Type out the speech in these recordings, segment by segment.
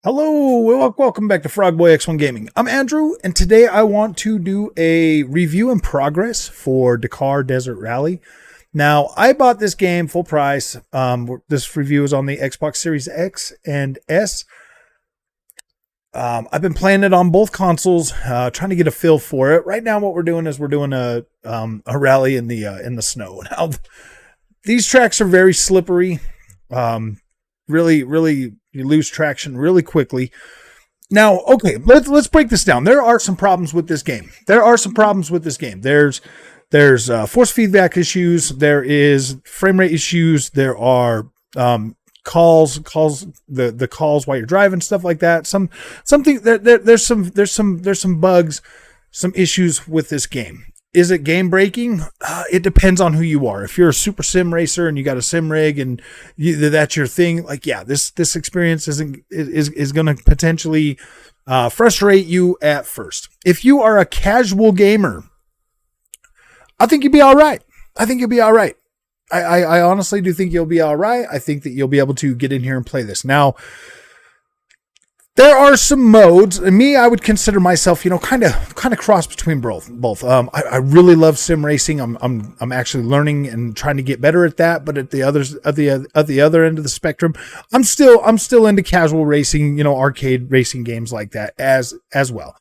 Hello, welcome back to Frogboy X1 Gaming. I'm Andrew, and today I want to do a review in progress for Dakar Desert Rally. Now, I bought this game full price. This review is on the Xbox Series X and S. I've been playing it on both consoles, trying to get a feel for it. Right now, what we're doing is we're doing a rally in the snow. Now, these tracks are very slippery. Really, you lose traction really quickly. Now, okay, let's break this down. There are some problems with this game. There's force feedback issues. There is frame rate issues. There are calls the calls while you're driving, stuff like that. There's some bugs, some issues with this game. Is it game breaking? It depends on who you are. If you're a super sim racer and you got a sim rig and that's your thing, like, yeah, this experience is going to potentially frustrate you at first. If you are a casual gamer, I think you'll be all right. I honestly do think you'll be all right. I think that you'll be able to get in here and play this. Now, there are some modes, and I would consider myself, kind of cross between both. I really love sim racing. I'm actually learning and trying to get better at that. But at the other end of the spectrum, I'm still into casual racing, arcade racing games like that as well.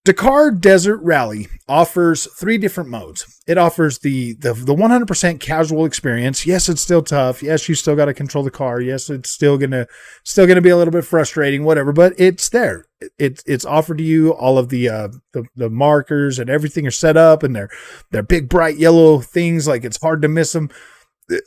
Dakar Desert Rally offers 3 different modes. It offers the 100% casual experience. Yes, it's still tough. Yes, you still got to control the car. Yes, it's still gonna be a little bit frustrating, whatever. But it's there. It's offered to you. All of the markers and everything are set up, and they're big bright yellow things. Like, it's hard to miss them.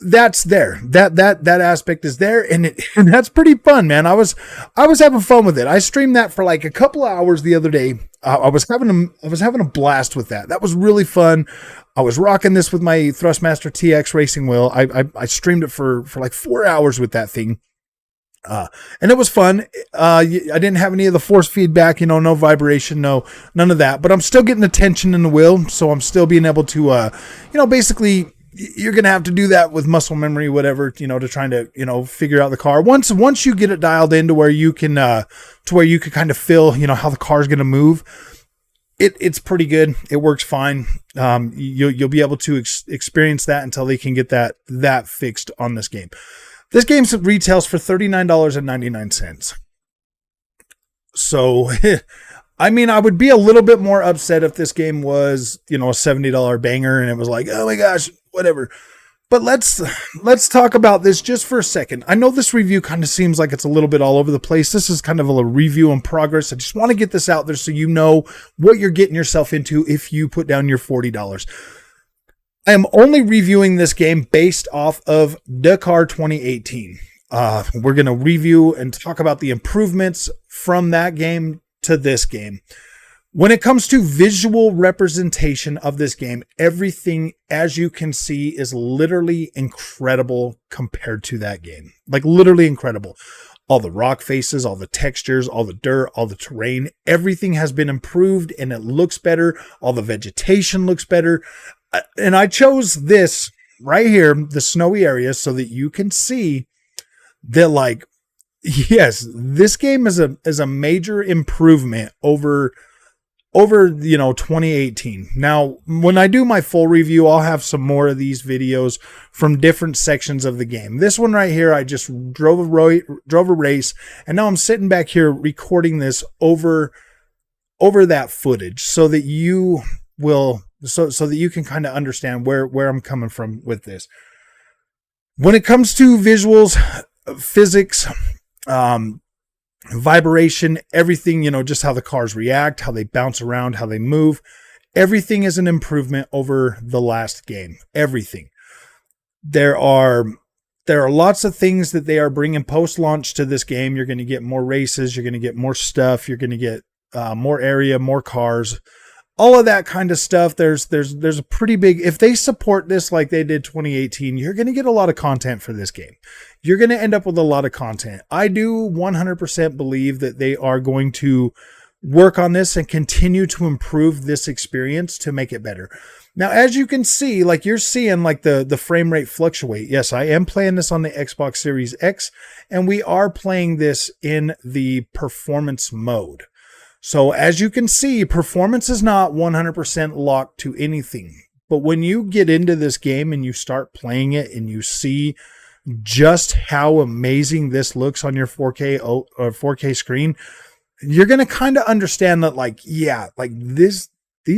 That's there. That aspect is there, and that's pretty fun, man. I was having fun with it. I streamed that for like a couple of hours the other day. I was having a blast with that. That was really fun. I was rocking this with my Thrustmaster TX racing wheel. I streamed it for like 4 hours with that thing. And it was fun. I didn't have any of the force feedback, no vibration, none of that, but I'm still getting the tension in the wheel. So I'm still being able to, basically, you're going to have to do that with muscle memory, whatever, to trying to, figure out the car. Once you get it dialed in to where you can kind of feel, how the car is going to move. It's pretty good. It works fine. You'll be able to experience that until they can get that fixed on this game. This game retails for $39.99. So, I would be a little bit more upset if this game was, a $70 banger and it was like, oh my gosh, whatever. But let's talk about this just for a second. I know this review kind of seems like it's a little bit all over the place. This is kind of a review in progress. I just want to get this out there so you know what you're getting yourself into if you put down your $40. I am only reviewing this game based off of Dakar 2018. We're going to review and talk about the improvements from that game to this game. When it comes to visual representation of this game, everything, as you can see, is literally incredible compared to that game. Like, literally incredible. All the rock faces, all the textures, all the dirt, all the terrain, everything has been improved and it looks better. All the vegetation looks better. And I chose this right here, the snowy area, so that you can see that, like, yes, this game is a major improvement over 2018. Now, when I do my full review, I'll have some more of these videos from different sections of the game. This one right here, I just drove a race, and now I'm sitting back here recording this over that footage so that you will so that you can kind of understand where I'm coming from with this. When it comes to visuals, physics, vibration, everything, just how the cars react, how they bounce around, how they move, everything is an improvement over the last game. Everything. There are lots of things that they are bringing post-launch to this game. You're going to get more races, you're going to get more stuff, you're going to get more area, more cars, all of that kind of stuff. There's a pretty big, if they support this like they did 2018, you're going to get a lot of content for this game. You're going to end up with a lot of content. I do 100% believe that they are going to work on this and continue to improve this experience to make it better. Now, as you can see, like you're seeing like the frame rate fluctuate. Yes, I am playing this on the Xbox Series X, and we are playing this in the performance mode. So as you can see, performance is not 100% locked to anything. But when you get into this game and you start playing it and you see just how amazing this looks on your 4K or 4K screen, you're going to kind of understand that, like, yeah, like these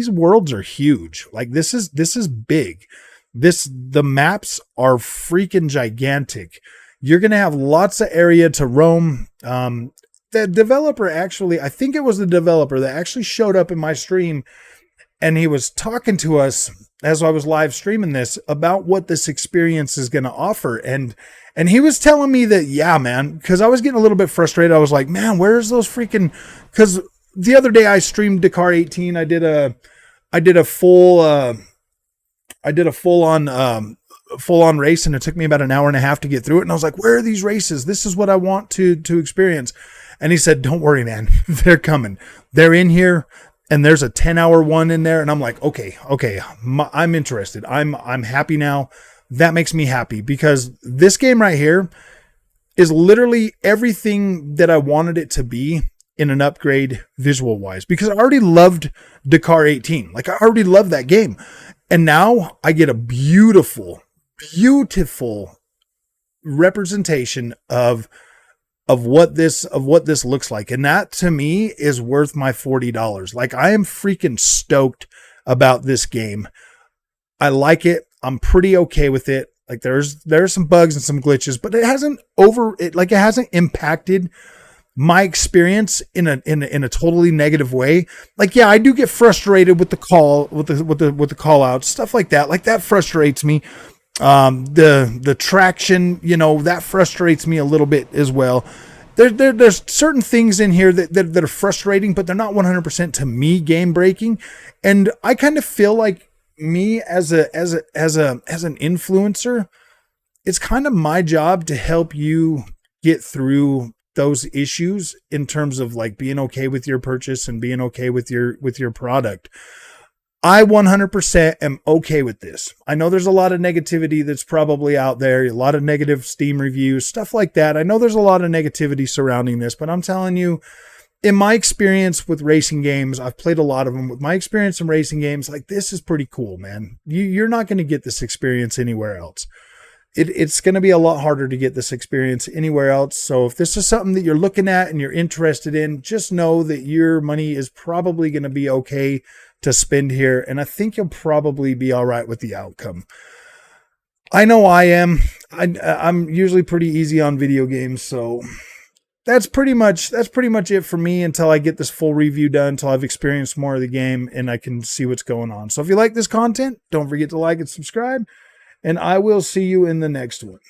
worlds are huge. Like this is big. The maps are freaking gigantic. You're going to have lots of area to roam. The developer actually, I think it was the developer that actually showed up in my stream, and he was talking to us as I was live streaming this about what this experience is going to offer. And he was telling me that, yeah, man, because I was getting a little bit frustrated. I was like, man, where's those freaking, because the other day I streamed Dakar 18. I did a full on race, and it took me about an hour and a half to get through it. And I was like, where are these races? This is what I want to experience. And he said, don't worry, man, they're coming. They're in here, and there's a 10-hour one in there. And I'm like, okay, I'm interested. I'm happy now. That makes me happy, because this game right here is literally everything that I wanted it to be in an upgrade visual wise, because I already loved Dakar 18. Like I already loved that game. And now I get a beautiful representation of what this looks like. And that to me is worth my $40. Like I am freaking stoked about this game. I like it. I'm pretty okay with it. Like there's some bugs and some glitches, but it hasn't impacted my experience in a totally negative way. Like, yeah, I do get frustrated with the call outs, stuff like that. Like that frustrates me. The traction, that frustrates me a little bit as well. There's certain things in here that are frustrating, but they're not 100% to me game breaking. And I kind of feel like me as an influencer, it's kind of my job to help you get through those issues in terms of like being okay with your purchase and being okay with your product. I 100% am okay with this. I know there's a lot of negativity that's probably out there, a lot of negative Steam reviews, stuff like that. I know there's a lot of negativity surrounding this, but I'm telling you, in my experience with racing games, I've played a lot of them. With my experience in racing games, like this is pretty cool, man. You're not going to get this experience anywhere else. It's going to be a lot harder to get this experience anywhere else. So if this is something that you're looking at and you're interested in, just know that your money is probably going to be okay to spend here. And I think you'll probably be all right with the outcome. I know I am. I'm usually pretty easy on video games. So that's pretty much it for me until I get this full review done, until I've experienced more of the game and I can see what's going on. So if you like this content, don't forget to like and subscribe. And I will see you in the next one.